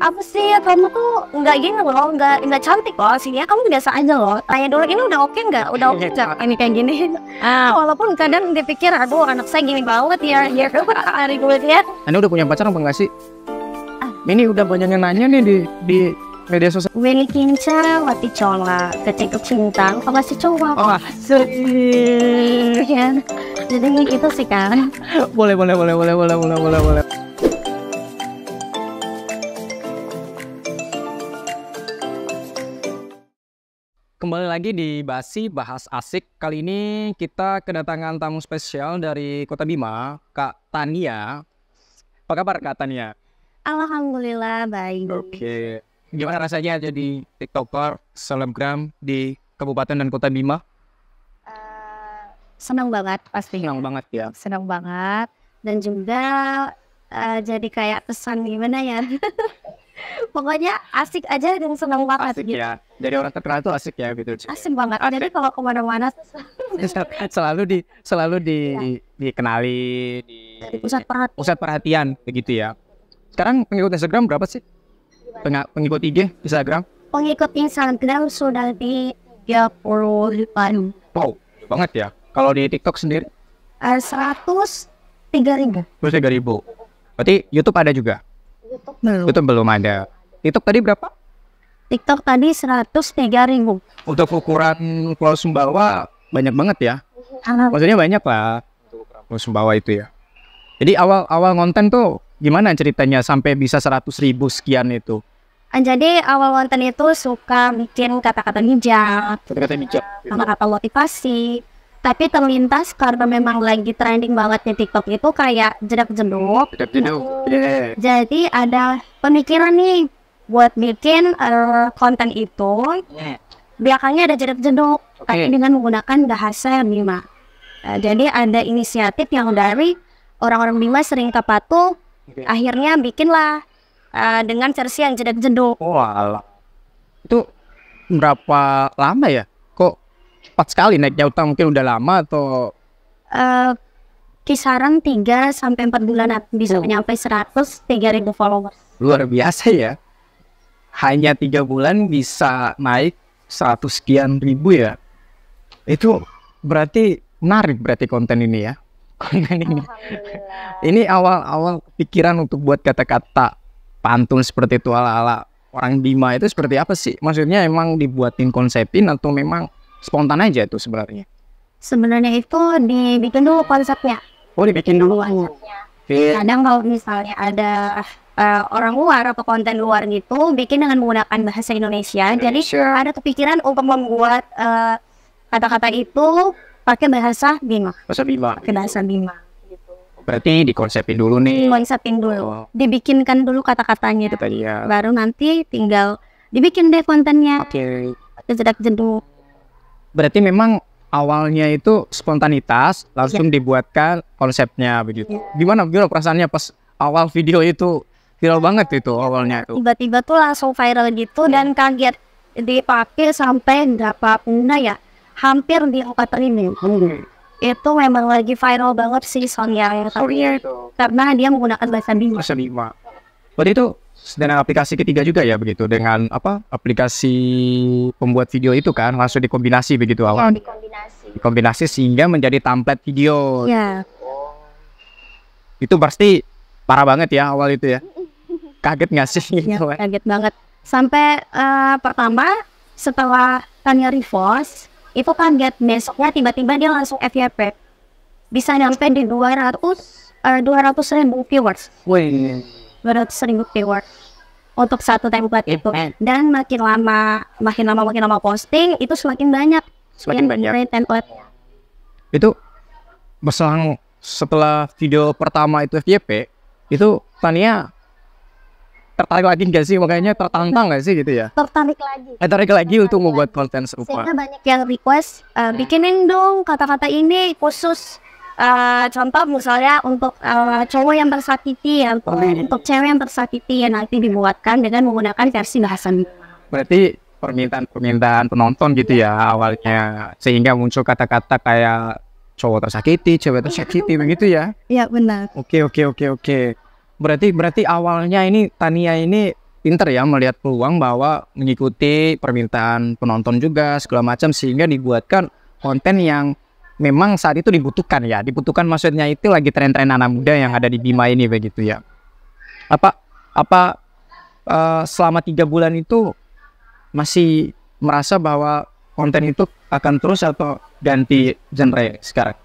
apa sih kamu tuh nggak gini loh, nggak cantik loh aslinya, kamu biasa aja loh. Tanya dulu ini udah oke nggak, udah oke nggak ini kayak gini. Walaupun kadang dipikir aduh anak saya gini banget ya, ya hari gue ya. Anda udah punya pacar apa enggak sih? Ini udah banyak yang nanya nih di media sosial. Willy Kinca, Wati Cola, ketika cinta, apa sih coba? Oh, Ya, jadi itu sih kan. boleh. Kembali lagi di Basi Bahas Asik. Kali ini kita kedatangan tamu spesial dari Kota Bima, Kak Tania. Apa kabar Kak Tania? Alhamdulillah baik. Oke. Gimana rasanya jadi TikToker, selebgram di Kabupaten dan Kota Bima? Senang banget pasti. Senang banget ya. Senang banget. Dan juga jadi kayak kesan gimana ya. Pokoknya asik aja dan senang banget Asik gitu. ya. Dari orang terkenal tuh asik ya gitu. Asik banget. Jadi kalau kemana-mana selalu dikenali di pusat perhatian. pusat perhatian begitu ya. Sekarang pengikut Instagram berapa sih? Pengikut IG Instagram? Pengikut Instagram sudah di 35. Wow, banget ya. Kalau di TikTok sendiri? 103.000. 3.000. Berarti YouTube ada juga? YouTube belum ada. TikTok tadi berapa? TikTok tadi 103.000. Untuk ukuran Pulau Sumbawa banyak banget ya. Maksudnya banyak lah untuk ukuran Pulau Sumbawa itu ya. Jadi awal konten tuh gimana ceritanya sampai bisa 100.000 sekian itu? Jadi awal konten itu suka bikin kata-kata bijak, Kata-kata bijak. kata-kata motivasi. Tapi terlintas karena memang lagi trending banget di TikTok itu kayak jedak-jeduk. Jadi ada pemikiran nih buat bikin konten itu. Belakangnya ada jedak-jeduk, tapi dengan menggunakan bahasa Bima. Jadi ada inisiatif yang dari orang-orang Bima sering kepatuh. Akhirnya bikinlah dengan versi yang jedak-jeduk. Oh alah. Itu berapa lama ya? Kok cepat sekali naiknya, utang mungkin udah lama atau kisaran 3-4 bulan bisa nyampe 103.000 followers. luar biasa ya. Hanya 3 bulan bisa naik 100 sekian ribu ya. Itu berarti menarik berarti konten ini ya. Konten ini. Ini awal pikiran untuk buat kata-kata pantun seperti itu ala-ala orang Bima itu seperti apa sih? Maksudnya emang dibuatin konsepin atau memang spontan aja itu sebenarnya? Sebenarnya itu dibikin dulu konsepnya. Oh, dibikin dulu. Kadang kalau misalnya ada orang luar atau konten luar gitu, bikin dengan menggunakan bahasa Indonesia. Jadi ada kepikiran untuk membuat kata-kata itu pakai bahasa Bima. Bahasa Bima. Pakai bahasa Bima. Berarti dikonsepin dulu nih. Konsepin dulu. Dibikinkan dulu kata-katanya. Ya. Baru nanti tinggal dibikin deh kontennya. Oke. Jedak-jeduk. Berarti memang awalnya itu spontanitas, langsung dibuatkan konsepnya begitu. Gimana perasaannya pas awal video itu? Viral banget itu awalnya itu. Tiba-tiba tuh langsung viral gitu dan kaget. Dipakai sampai berapa bunda ya? Hampir di 4.000. Itu memang lagi viral banget sih soalnya itu. Karena dia menggunakan bahasa Bima. Bahasa Bima. Berarti itu dengan aplikasi ketiga juga ya begitu, dengan apa? Aplikasi pembuat video itu kan langsung dikombinasi begitu awal. Dikombinasi sehingga menjadi template video. Ya. Itu pasti parah banget ya awal itu ya. Kaget nggak sih? Ya, kaget banget. Sampai pertama setelah Tania repost itu kaget, besoknya tiba-tiba dia langsung FYP. Bisa nyampe di 200.000 viewers. 200.000 viewers untuk satu template itu. Dan makin lama posting itu semakin banyak. Semakin banyak. Template. Itu berselang setelah video pertama itu FYP, itu Tania tertarik lagi nggak sih? Makanya tertantang nggak sih gitu ya? Tertarik lagi untuk membuat konten serupa. Sehingga banyak yang request, bikinin dong kata-kata ini khusus. Contoh misalnya untuk cowok yang tersakiti, untuk cewek yang tersakiti, nanti dibuatkan dengan menggunakan versi bahasa Bima. Berarti permintaan penonton gitu ya awalnya, sehingga muncul kata-kata kayak cowok tersakiti, cewek tersakiti begitu ya? Iya benar. Oke. Berarti awalnya ini Tania ini pinter ya melihat peluang bahwa mengikuti permintaan penonton juga segala macam, sehingga dibuatkan konten yang memang saat itu dibutuhkan ya. Dibutuhkan maksudnya itu lagi tren-tren anak muda yang ada di Bima ini begitu ya. Apa selama 3 bulan itu masih merasa bahwa konten itu akan terus atau ganti genre sekarang?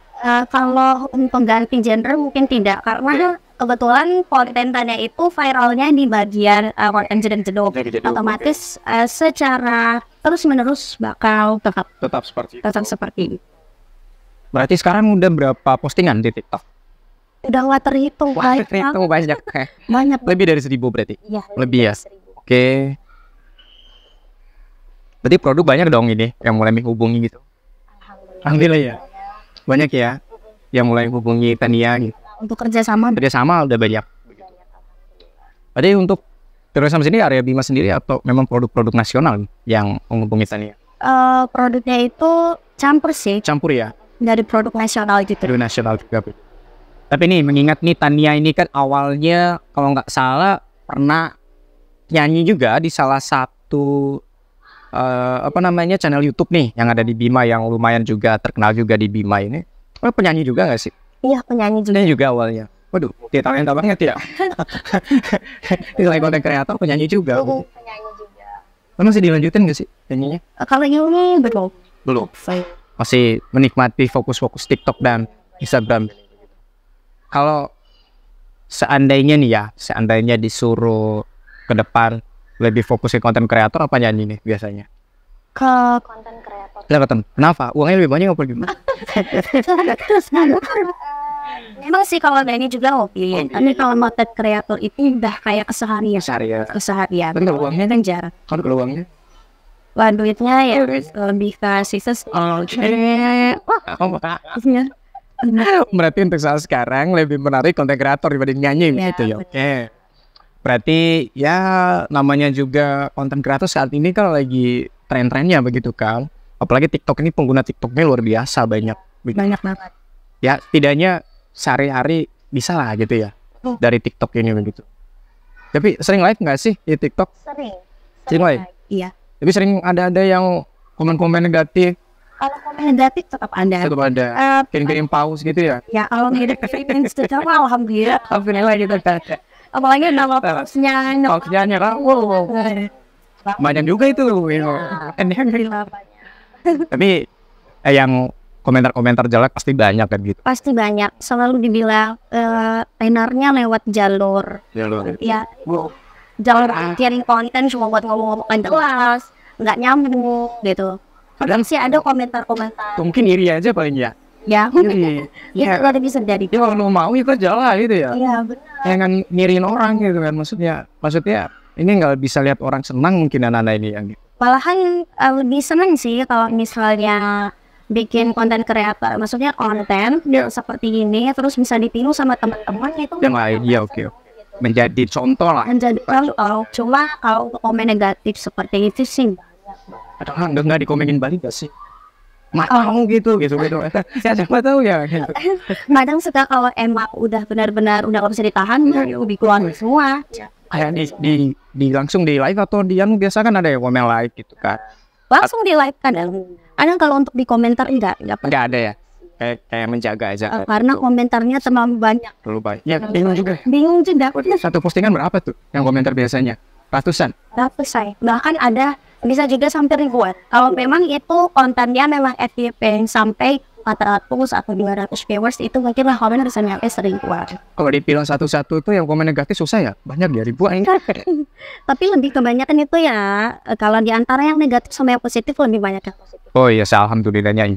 Kalau untuk ganti genre mungkin tidak, karena kebetulan kontennya itu viralnya di bagian konten jeduk-jeduk, otomatis secara terus menerus bakal Tetap seperti itu. seperti ini. Berarti sekarang udah berapa postingan di TikTok? Udah nggak terhitung, Wah, banyak itu banyak. banyak. Lebih dari 1.000 berarti? Iya, Lebih ya? dari 1.000. Oke. Berarti produk banyak dong ini yang mulai menghubungi gitu. Alhamdulillah ya. Banyak ya yang mulai menghubungi Tania gitu. Untuk kerjasama Kerjasama udah banyak. Berarti untuk kerjasama sini area Bima sendiri atau memang produk-produk nasional yang menghubungi Tania? produknya itu campur sih, Campur ya, dari produk nasional gitu. produk nasional juga. Tapi nih mengingat nih Tania ini kan awalnya kalau nggak salah pernah nyanyi juga di salah satu channel YouTube nih yang ada di Bima yang lumayan juga terkenal juga di Bima ini. Oh, penyanyi juga nggak sih? Iya, penyanyi juga. Penyanyi juga awalnya. Waduh, dia talenta banget ya. Selain konten kreator, penyanyi juga. Penyanyi juga. Masih dilanjutin nggak sih nyanyinya? Kalau ini belum. Belum. Masih menikmati fokus-fokus TikTok dan Instagram. Kalau seandainya nih ya, seandainya disuruh ke depan lebih fokus ke konten kreator apa nyanyi nih biasanya? Ke konten kreator. Kenapa? Uangnya lebih banyak apa gimana? Memang sih kalau ini juga hobi. Tapi kalau konten kreator itu udah kayak keseharian. Keseharian. Bener, uangnya kan jarang. Kan kalau uangnya? Wah, duitnya ya lebih ke sisa. Berarti untuk saat sekarang lebih menarik konten kreator dibanding nyanyi gitu ya. Oke. Berarti ya namanya juga konten kreator saat ini kan lagi tren-trennya begitu kan. Apalagi TikTok ini pengguna TikToknya luar biasa banyak. Banyak banget. Ya setidaknya sehari-hari bisa lah gitu ya dari TikTok ini begitu. Tapi sering live nggak sih di TikTok? Sering live? Iya. Tapi sering ada yang komen-komen negatif. Kalau komen negatif tetap ada. Tetap ada. Kirim-kirim paus gitu ya. Ya kalau negatif Instagram alhamdulillah. Alhamdulillah gitu kan. Apalagi nama pausnya Pausnya banyak juga itu. Alhamdulillah banyak. Tapi yang komentar-komentar jelek pasti banyak kan gitu. Pasti banyak. Selalu dibilang tenornya lewat jalur. Ya. Jalur kirim konten cuma buat ngomong-ngomong jelas, nggak nyambung gitu. Kadang sih ada komentar-komentar. Mungkin iri aja paling ya. Ya, Iri. itu ada bisa jadi. Ya kalau mau itu jalan gitu ya. Iya benar. Jangan nirin orang gitu kan. Maksudnya ini nggak bisa lihat orang senang mungkin anak-anak ini yang gitu. Malahan lebih seneng sih kalau misalnya bikin konten kreator, maksudnya konten seperti ini terus bisa ditiru sama teman-teman itu. Yang lain, iya oke. Menjadi contoh lah. Menjadi contoh. Cuma kalau untuk komen negatif seperti itu sih Padahal nggak dikomenin balik gak sih? Mau gitu. Siapa tahu ya. Gitu. Kadang suka kalau emang udah benar-benar udah nggak bisa ditahan, lebih keluar semua. Kayak di langsung di live atau biasa kan ada yang komen live gitu kan. Langsung di live kadang. Kadang kalau untuk di komentar enggak ada ya. Kayak menjaga aja. Karena komentarnya terlalu banyak. Terlalu banyak. Ya, bingung juga. Satu postingan berapa tuh yang komentar biasanya? Ratusan? Bahkan ada bisa juga sampai ribuan. Kalau memang itu kontennya memang FYP sampai 400 atau 200 viewers itu mungkin lah komen bisa sampai seribuan. Kalau dibilang satu-satu tuh yang komen negatif susah ya? Banyak ya ribuan. Tapi lebih kebanyakan itu ya kalau di antara yang negatif sama yang positif lebih banyak yang positif. Oh iya, alhamdulillahnya.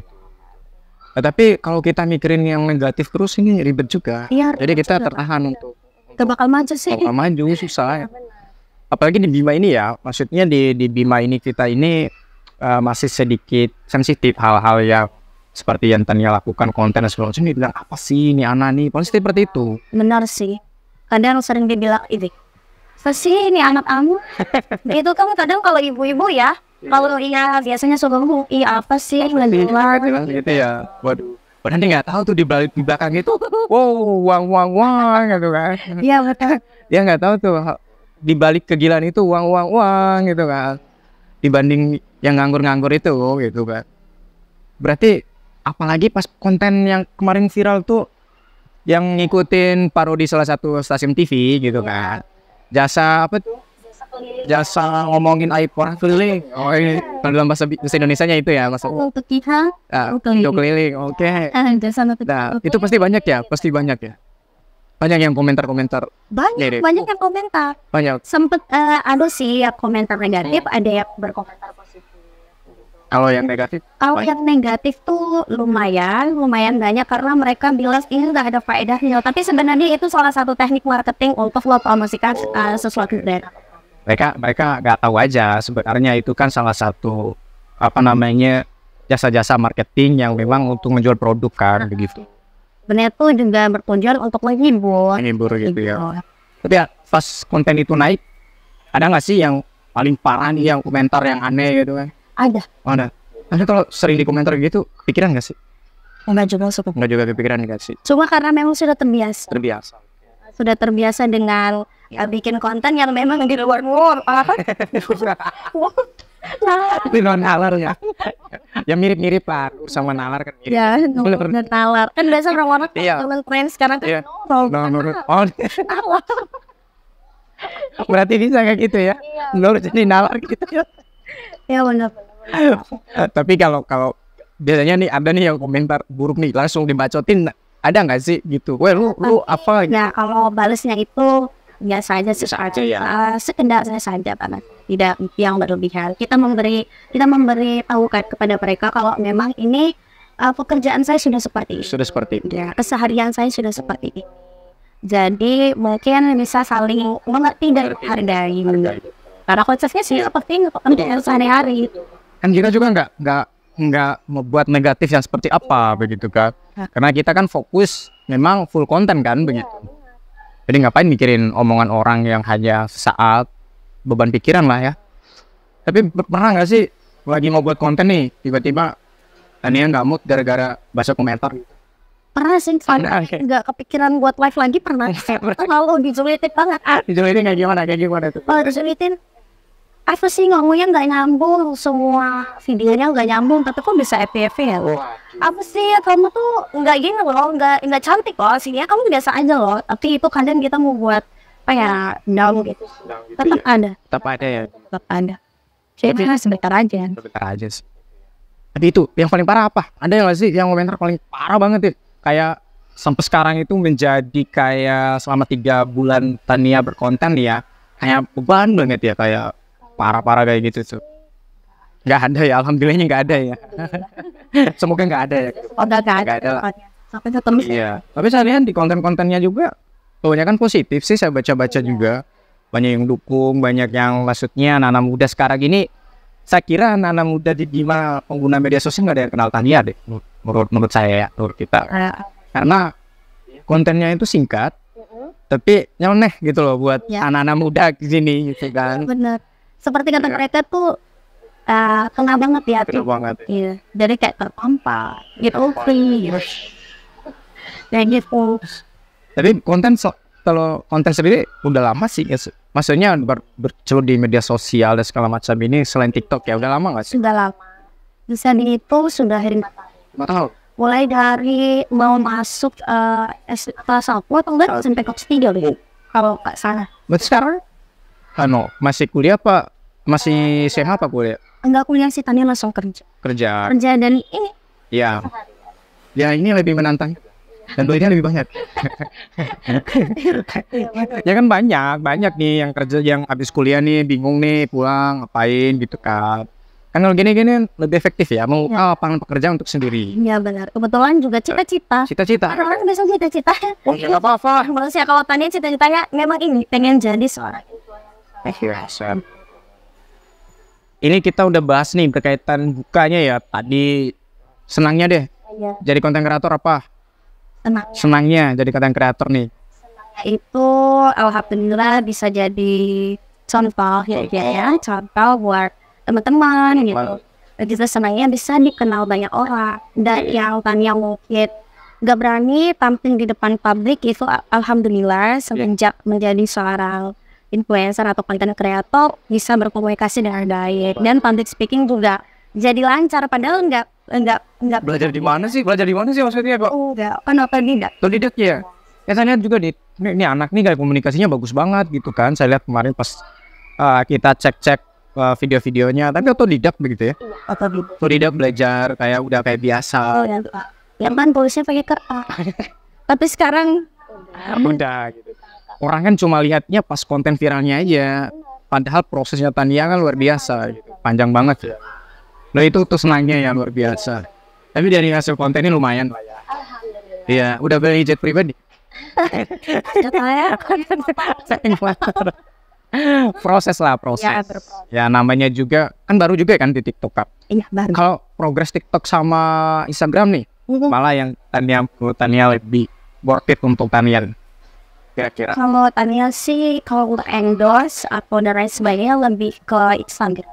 Tapi kalau kita mikirin yang negatif terus ini ribet juga. Iya, jadi kita tertahan untuk gak bakal maju sih. Bakal maju susah ya. Apalagi di Bima ini ya, maksudnya di Bima ini kita ini masih sedikit sensitif hal-hal yang seperti yang Tania lakukan konten dan segala macam. Dibilang apa sih ini anak nih, pasti seperti itu. Benar sih. Kadang sering dibilang apa sih ini anak kamu? Itu kan kadang kalau ibu-ibu ya, kalau iya biasanya suka ngomong apa sih lagi luar gitu ya. Waduh. Padahal dia nggak tahu tuh di belakang itu, wow, wang gitu kan. Iya betul. Dia nggak tahu tuh di balik kegilaan itu uang gitu kan, dibanding yang nganggur-nganggur itu gitu kan. Berarti apalagi pas konten yang kemarin viral tuh yang ngikutin parodi salah satu stasiun TV gitu kan, jasa apa tuh, jasa ngomongin iPhone keliling. Oh ini kalau dalam bahasa Indonesianya itu ya maksudnya. Untuk kita Keliling. Oke. jasa Nah itu pasti banyak ya, banyak yang komentar-komentar. banyak yang komentar. Banyak. Sempet ada sih yang komentar negatif, ada yang berkomentar positif. Kalau yang negatif, Kalau yang negatif tuh lumayan banyak karena mereka bilang ini nggak ada faedahnya. Tapi sebenarnya itu salah satu teknik marketing untuk lo promosikan sesuatu brand. mereka nggak tahu aja sebenarnya itu kan salah satu apa namanya jasa-jasa marketing yang memang untuk menjual produk kan begitu. Sebenarnya tuh juga bertujuan untuk Menghibur gitu ya. Tapi ya pas konten itu naik, ada nggak sih yang paling parah nih, yang komentar yang aneh gitu kan? Ada. Ada kalau sering di komentar gitu, pikiran nggak sih? Enggak juga Kepikiran nggak sih? cuma karena memang sudah terbiasa dengan bikin konten yang memang di luar Itu non nalar ya. Ya mirip-mirip lah sama nalar kan. ya dan nalar kan biasa orang-orang dengan tren sekarang kan Berarti bisa kayak gitu ya. Nur jadi nalar gitu ya. ya benar. Tapi kalau biasanya nih ada nih yang komentar buruk nih langsung dibacotin, ada nggak sih gitu? Weh lu apa? Nah kalau balesnya itu biasa aja sih, sekedar saja banget, tidak yang berlebihan. Kita memberi tahu kepada mereka kalau memang ini pekerjaan saya sudah seperti ini. Ya, keseharian saya sudah seperti ini. Jadi mungkin bisa saling mengerti dan menghargai. Karena konsepnya sih seperti pekerjaan sehari-hari. Kan kita juga nggak membuat negatif yang seperti apa begitu kan? Karena kita kan fokus memang full konten kan begitu. Jadi ngapain mikirin omongan orang yang hanya sesaat, beban pikiran lah ya. Tapi pernah nggak sih lagi mau buat konten nih, tiba-tiba Tania nggak mood gara-gara baca komentar? Pernah sih, nggak kepikiran buat live lagi pernah. Kalau dijulitin banget. Dijulitin kayak gimana tuh? Kalau dijulitin, apa sih ngomongnya nggak nyambung, semua videonya nggak nyambung, tapi kok bisa FPV ya? Apa sih kamu tuh nggak gini loh, nggak cantik loh, sini kamu biasa aja loh. Tapi itu kadang kita mau buat apa ya, down gitu. Tetap ada. Tetap ada. Jadi sebentar aja sih. Tapi itu yang paling parah apa? Ada yang nggak sih yang komentar paling parah banget ya? Kayak sampai sekarang itu menjadi kayak selama 3 bulan Tania berkonten ya, kayak beban banget ya, kayak parah-parah kayak gitu tuh. Nggak ada ya, alhamdulillahnya nggak ada ya. Semoga nggak ada ya. Nggak ada lah. Sampai ketemu. Iya. Tapi saya lihat di konten-kontennya juga kebanyakan positif sih, saya baca-baca juga. Banyak yang dukung, banyak yang maksudnya anak-anak muda sekarang ini. Saya kira anak-anak muda di Bima pengguna media sosial nggak ada yang kenal Tania deh. Menurut saya ya, menurut kita. Karena kontennya itu singkat, tapi nyeleneh gitu loh buat anak-anak muda di sini gitu kan. Bener. Seperti kata mereka tuh kena banget ya. Kena banget. Iya. Jadi kayak terpampang gitu, free. Kayak gitu. Tapi kalau konten sendiri udah lama sih, maksudnya bercelut di media sosial dan segala macam ini selain TikTok ya, udah lama nggak sih? Sudah lama. Bisa dihitung sudah 5 tahun. Mulai dari mau masuk kelas 1 atau enggak sampai kelas 3 deh. Kalau nggak salah. Berarti sekarang masih kuliah apa? Masih SMA apa kuliah? Enggak kuliah sih, Tania langsung kerja dan ini. Iya. Ya ini lebih menantang. Dan duitnya lebih banyak. Ya kan banyak nih yang kerja yang habis kuliah nih bingung nih pulang ngapain gitu kan. Kan kalau gini lebih efektif ya, mau lapangan pekerjaan untuk sendiri. Iya benar. Kebetulan juga cita-cita. Orang biasa cita-cita. Oh nggak apa-apa. Maksudnya kalau Tania cita-citanya memang ini pengen jadi seorang influencer. Ini kita udah bahas nih berkaitan bukanya ya. Tadi senangnya deh. Iya. Jadi konten kreator apa? Senangnya jadi konten kreator nih. Senangnya itu alhamdulillah bisa jadi contoh contoh buat teman-teman gitu. Kita senangnya bisa dikenal banyak orang. Dan yang Tania mungkin gak berani tampil di depan publik itu alhamdulillah semenjak menjadi seorang influencer atau content creator bisa berkomunikasi dengan baik dan public speaking juga jadi lancar, padahal enggak Belajar di mana sih maksudnya kok? enggak kan otodidak. Otodidak ya. Ya saya lihat juga ini anak nih kayak komunikasinya bagus banget gitu kan. Saya lihat kemarin pas kita cek video-videonya, tapi otodidak begitu ya. Otodidak belajar kayak biasa. Yang kan tulisnya pakai kertas. Tapi sekarang Udah gitu. Orang kan cuma lihatnya pas konten viralnya aja. Padahal prosesnya Tania kan luar biasa gitu. Panjang banget ya. Nah itu tuh senangnya ya luar biasa. Tapi dari hasil kontennya lumayan lah ya. Iya, udah beli jet pribadi. Proses. Ya namanya juga kan baru juga kan di TikTok kan. iya baru. Kalau progres TikTok sama Instagram nih, malah yang Tania lebih worth it untuk Tania. Kira-kira. Kalau Tania sih kalau untuk endorse atau dan lain sebagainya lebih ke Instagram.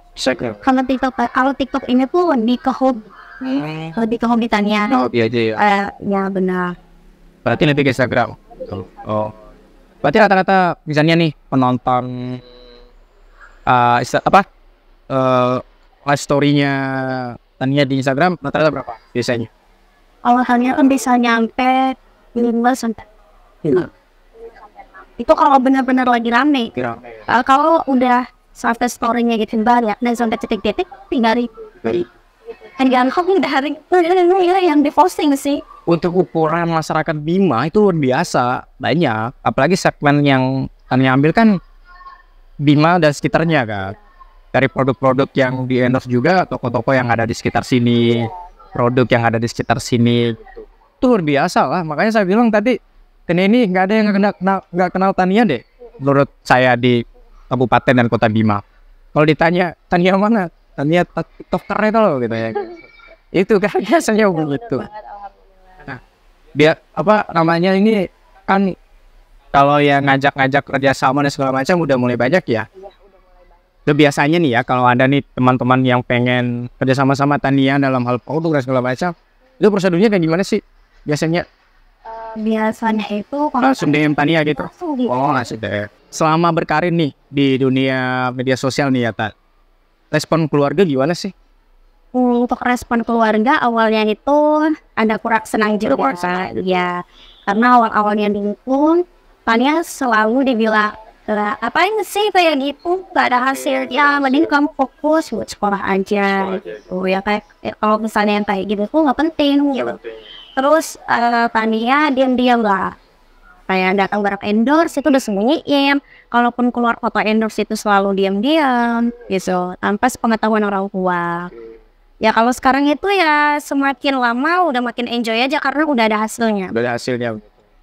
Kalau TikTok ini tuh lebih ke hobi Tania. Hobi aja ya. Ya benar. Berarti lebih ke Instagram. Oh. Berarti rata-rata misalnya nih penonton live story-nya Tania di Instagram rata-rata berapa biasanya? Kalau Tania kan bisa nyampe 5 sampai. Itu kalau benar-benar lagi rame. Kalau udah sampai story-nya gitu banyak dan sampai titik-titik 3.000. Tergantung dari yang diposting sih. Untuk ukuran masyarakat Bima itu luar biasa banyak, apalagi segmen yang Tania ambil kan Bima dan sekitarnya kan. Dari produk-produk yang di endorse juga, toko-toko yang ada di sekitar sini, produk yang ada di sekitar sini, itu luar biasa lah. Makanya saya bilang tadi, ini nggak ada yang nggak kenal Tania deh. Menurut saya di Kabupaten dan Kota Bima. Kalau ditanya Tania mana, Tania TikToker itu loh gitu ya. Itu kan biasanya begitu. Nah, dia apa namanya ini kan kalau yang ngajak-ngajak kerjasama dan segala macam udah mulai banyak ya. Udah biasanya nih ya kalau ada nih teman-teman yang pengen kerjasama sama Tania dalam hal produk dan segala macam, itu prosedurnya kayak gimana sih biasanya? Biasanya itu kalau Langsung DM Tania gitu. Oh langsung DM. Selama berkarir nih di dunia media sosial nih ya Tan, respon keluarga gimana sih? untuk respon keluarga awalnya itu ada kurang senang juga ya, karena awal-awalnya dukung Tania selalu dibilang apain sih kayak gitu, gak ada hasilnya, mending kamu fokus buat sekolah aja gitu ya, kayak kalau misalnya yang kayak gitu tuh nggak penting gitu. Terus Tania diam-diam lah kayak datang barang endorse itu udah sembunyiin, kalaupun keluar foto endorse itu selalu diam-diam gitu tanpa sepengetahuan orang tua. Ya kalau sekarang itu ya semakin lama udah makin enjoy aja karena udah ada hasilnya. Udah ada hasilnya.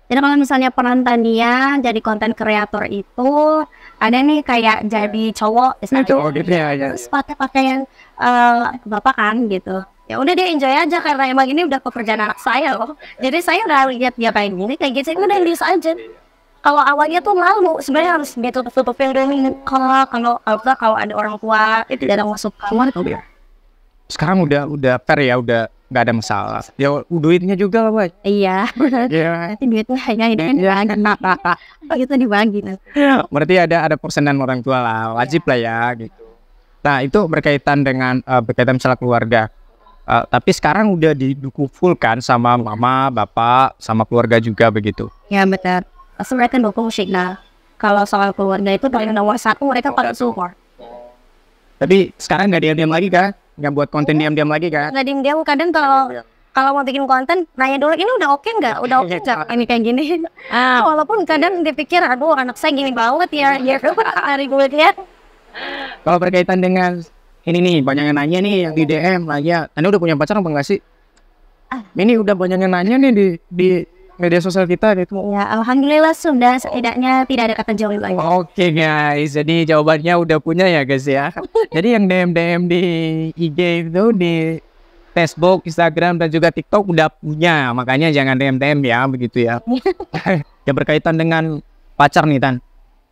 Jadi kalau misalnya peran Tania jadi konten kreator itu ada nih kayak jadi cowok, Cowok gitu ya. terus pakai pakaian bapak kan gitu. Ya udah dia enjoy aja karena emang ini udah pekerjaan anak saya loh. Jadi saya udah lihat dia kayak gini kayak gitu udah bisa aja. Kalau awalnya tuh malu sebenarnya harus ditutup-tutupin dulu kalau ada orang tua itu tidak masuk kamar tuh. Sekarang udah fair ya, udah nggak ada masalah. Ya duitnya juga lah, Boy. Iya. Nanti duitnya hanya ini gitu dibagi. Berarti ada persenan orang tua lah, wajib lah ya gitu. Nah itu berkaitan dengan berkaitan masalah keluarga. Tapi sekarang udah didukung full kan sama mama, bapak, sama keluarga juga begitu. Ya benar. Pasti mereka dukung sih. Nah kalau soal keluarga itu paling nomor satu mereka paling support. Tapi sekarang nggak diam-diam lagi kan? Nggak buat konten diam-diam lagi kan? Nggak diam-diam, kadang kalau mau bikin konten nanya dulu ini udah oke nggak? Udah oke nggak? Ini kayak gini. Walaupun kadang dipikir aduh anak saya gini banget ya. Ya hari gue lihat. Kalau berkaitan dengan ini nih banyak yang nanya nih yang di DM nanya, Anda udah punya pacar apa enggak sih? Ini udah banyak yang nanya nih di media sosial kita gitu. Ya alhamdulillah sudah, setidaknya tidak ada kata jauh lagi. Oke guys, jadi jawabannya udah punya ya guys ya. Jadi yang DM di IG itu di Facebook, Instagram dan juga TikTok udah punya, makanya jangan DM ya begitu ya. Ya berkaitan dengan pacar nih Tan,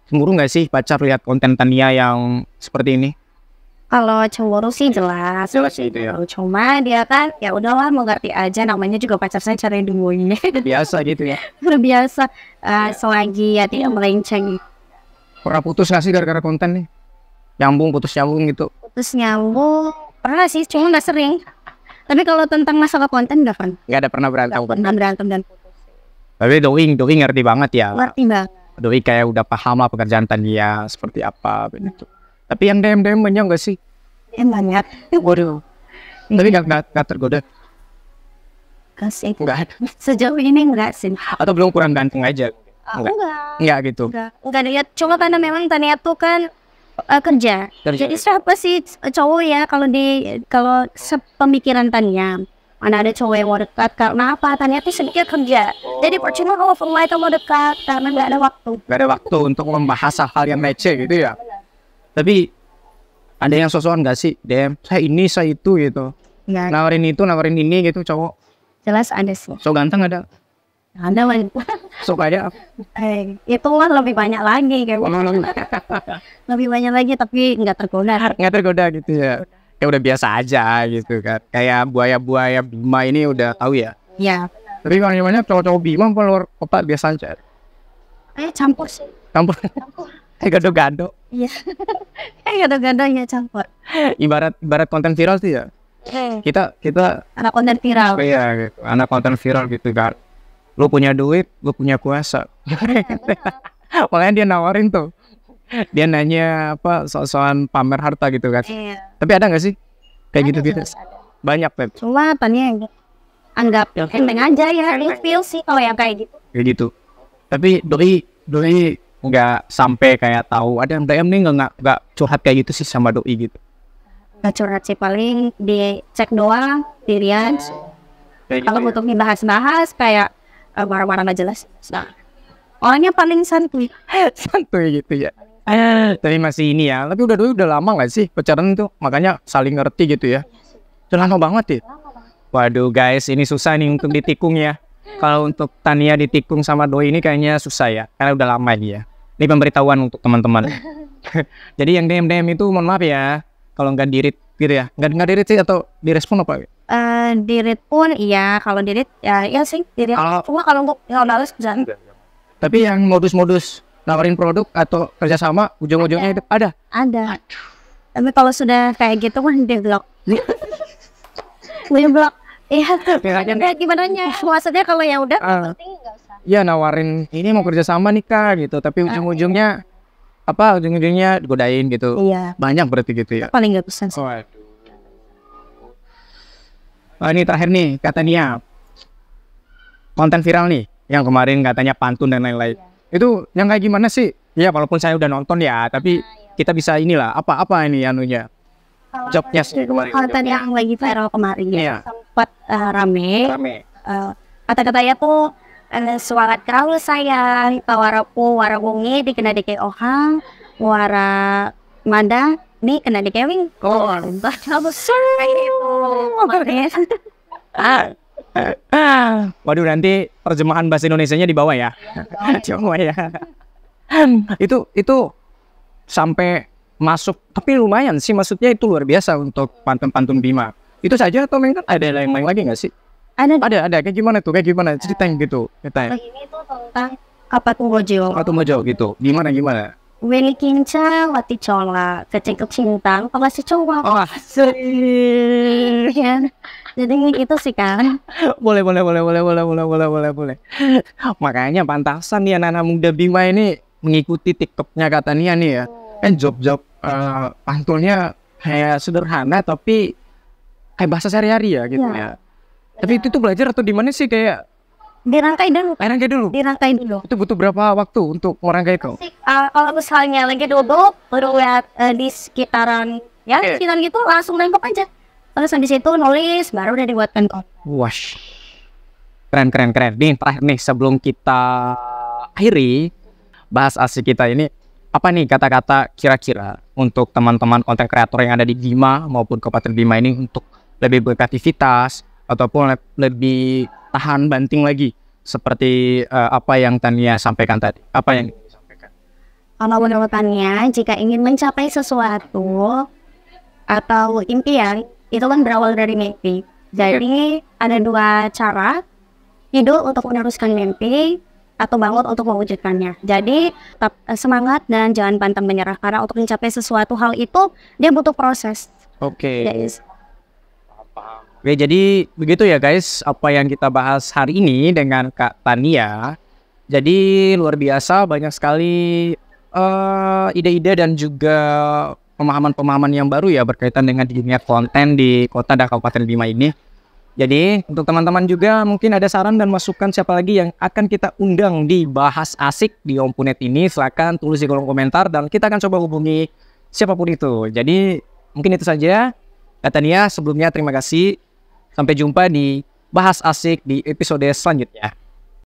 cemburu nggak sih pacar lihat konten Tania yang seperti ini? Kalau cemburu sih jelas itu ya. Cuma dia kan ya udahlah mau ngerti aja, namanya juga pacar saya cari duit. Biasa gitu ya. Udah biasa selagi ya tidak melenceng. Pernah putus nggak sih gara-gara konten nih? Putus nyambung gitu. Putus nyambung pernah sih, cuma nggak sering. Tapi kalau tentang masalah konten nggak kan? Nggak ada pernah berantem. Nggak pernah berantem dan putus. Tapi doi ngerti banget ya. Ngerti banget. Doi kayak udah paham lah pekerjaan Tania seperti apa begitu. Tapi yang DM banyak nggak sih? Banyak. Waduh. Tapi nggak tergoda. Kasih. Nggak ada. Sejauh ini nggak sih. Atau belum kurang ganteng aja? Enggak gitu. Enggak lihat. Cuma karena memang Tania tuh kan kerja. Jadi siapa sih cowok ya kalau sepemikiran Tania, mana ada cowok yang mau dekat karena apa? Tania tuh sedikit kerja. Jadi percuma kalau Firlight mau dekat karena nggak ada waktu. Nggak ada waktu untuk membahas hal yang receh gitu ya. Tapi ada yang sosokan nggak sih DM saya ini saya itu gitu, nawarin itu nawarin ini gitu cowok? Jelas ada sih. So ganteng ada? Ada lah. So kayak itu lah lebih banyak lagi kayak lebih banyak lagi tapi nggak tergoda gitu ya. Ya udah biasa aja gitu kan. Kayak buaya Bima ini udah tahu ya. Iya. Tapi banyak cowok-cowok Bima luar kota biasa aja. Campur sih. Campur. Gado-gado. Iya. Gado-gadonya campur. Ibarat konten viral sih ya. Kita anak konten viral. Iya, gitu. Anak konten viral gitu kan. Lu punya duit, lu punya kuasa. Makanya dia nawarin tuh. Dia nanya apa soal pamer harta gitu kan. Iya. Tapi ada nggak sih kayak gitu-gitu? Banyak Pep. Cuma Tania anggap enteng aja ya, feel sih kalau yang kayak gitu. Kayak gitu. Tapi doi nggak sampai kayak tahu ada yang DM nih nggak curhat kayak gitu sih sama doi gitu. Nggak curhat sih, paling dicek doang dirian. Kalau butuh dibahas-bahas kayak marah-marah nggak jelas. Nah, orangnya paling santuy gitu ya. Tapi masih ini ya. Tapi udah lama nggak sih pacaran itu? Makanya saling ngerti gitu ya. Udah lama banget ya. Waduh guys, ini susah nih untuk ditikung ya. Kalau untuk Tania ditikung sama doi ini kayaknya susah ya. Karena udah lama ini ya. Ini pemberitahuan untuk teman-teman. Jadi yang DM itu mohon maaf ya. Kalau nggak di-read gitu ya. Nggak di-read sih atau direspon apa? Di-read pun iya. Kalau di-read ya sih di-read. Cuma kalau untuk yang balas jangan. Tapi yang modus-modus nawarin produk atau kerjasama ujung-ujungnya itu ada. Tapi kalau sudah kayak gitu kan di blok. Iya, gimana nya? Maksudnya kalau yang udah penting nggak usah. Ya nawarin ini mau kerjasama nih Kak gitu, tapi ujung-ujungnya digodain gitu. Iya. Banyak berarti gitu ya. Paling nggak bisa. Ini terakhir nih katanya konten viral nih yang kemarin katanya pantun dan lain-lain. Itu yang kayak gimana sih? Ya walaupun saya udah nonton ya, tapi kita bisa inilah apa ini anunya. Jobnya sih kemarin. Konten yang lagi viral kemarin ya. Sempat rame. Kata-katanya tuh semangat kau sayang, tawarapu warabungi dikena dike ohang, wara mada nih kena dikewing. Waduh, nanti terjemahan bahasa Indonesianya di bawah ya. Coba ya. Itu sampai masuk, tapi lumayan sih, maksudnya itu luar biasa untuk pantun-pantun Bima. Itu saja atau mungkin ada lain-lain lagi nggak sih? Ada. Kayak gimana tuh? Kayak gimana? Ceritain gitu. Ceritain. Ini tuh tentang Kapatumojo gitu. Gimana? Weli kinca wati cola, kecil cintang, apa sih coba? Oh, ya. Jadi itu sih kan. Boleh. Makanya pantasan nih anak-anak muda Bima ini mengikuti TikToknya katanya nih ya. Kan job pantunnya kayak sederhana tapi kayak bahasa sehari-hari ya gitu ya. Tapi itu tuh belajar atau di mana sih kayak dirangkai dulu. Itu butuh berapa waktu untuk merangkai itu? Kalau misalnya lagi duduk baru lihat di sekitaran sekitar gitu langsung nangkep aja. Terus di situ nulis baru udah dibuatkan konten. Wash. Keren. Nih terakhir nih sebelum kita akhiri bahas asik kita ini, apa nih kata-kata kira-kira untuk teman-teman konten kreator yang ada di Bima maupun Kabupaten Bima ini untuk lebih berkreativitas ataupun lebih tahan banting lagi seperti apa yang Tania sampaikan tadi? Apa yang disampaikan? Kalau menurut Tania, jika ingin mencapai sesuatu atau impian, itu kan berawal dari mimpi. Jadi ada dua cara hidup untuk meneruskan mimpi. atau bangun untuk mewujudkannya. Jadi tetap semangat dan jangan pantang menyerah, karena untuk mencapai sesuatu hal itu dia butuh proses. Oke. Guys. Oke, jadi begitu ya guys, apa yang kita bahas hari ini dengan Kak Tania. Jadi luar biasa, banyak sekali ide-ide dan juga pemahaman-pemahaman yang baru ya berkaitan dengan dunia konten di kota dan Kabupaten Bima ini. Jadi untuk teman-teman juga mungkin ada saran dan masukan siapa lagi yang akan kita undang di Bahas Asik di Ompunet ini, silakan tulis di kolom komentar dan kita akan coba hubungi siapapun itu. Jadi mungkin itu saja. Kak Tania, sebelumnya terima kasih. Sampai jumpa di Bahas Asik di episode selanjutnya.